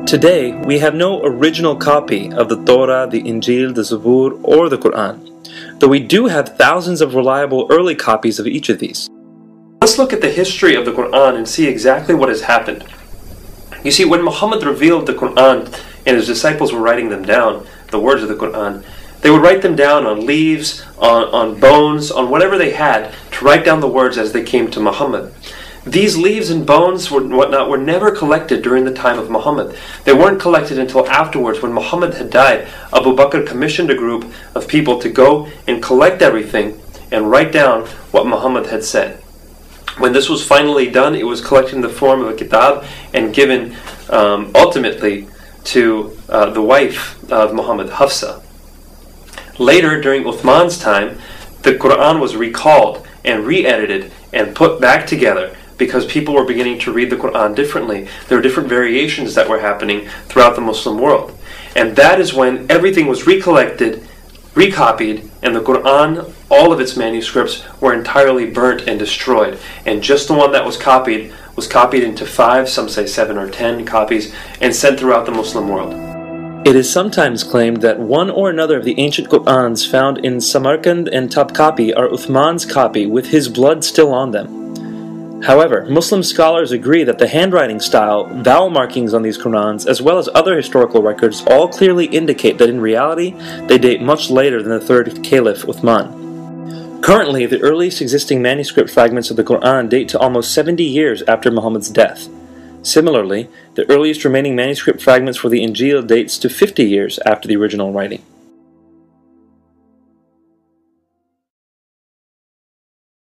Today, we have no original copy of the Torah, the Injil, the Zabur, or the Quran, though we do have thousands of reliable early copies of each of these. Let's look at the history of the Quran and see exactly what has happened. You see, when Muhammad revealed the Quran and his disciples were writing them down, the words of the Quran, they would write them down on leaves, on bones, on whatever they had to write down the words as they came to Muhammad. These leaves and bones and whatnot were never collected during the time of Muhammad. They weren't collected until afterwards, when Muhammad had died. Abu Bakr commissioned a group of people to go and collect everything and write down what Muhammad had said. When this was finally done, it was collected in the form of a kitab and given ultimately to the wife of Muhammad, Hafsa. Later, during Uthman's time, the Quran was recalled and re-edited and put back together because people were beginning to read the Quran differently. There were different variations that were happening throughout the Muslim world. And that is when everything was recollected, recopied, and the Quran, all of its manuscripts, were entirely burnt and destroyed. And just the one that was copied into 5, some say 7 or 10 copies, and sent throughout the Muslim world. It is sometimes claimed that one or another of the ancient Qur'ans found in Samarkand and Topkapi are Uthman's copy with his blood still on them. However, Muslim scholars agree that the handwriting style, vowel markings on these Qur'ans, as well as other historical records, all clearly indicate that in reality they date much later than the third Caliph Uthman. Currently, the earliest existing manuscript fragments of the Qur'an date to almost 70 years after Muhammad's death. Similarly, the earliest remaining manuscript fragments for the Injil dates to 50 years after the original writing.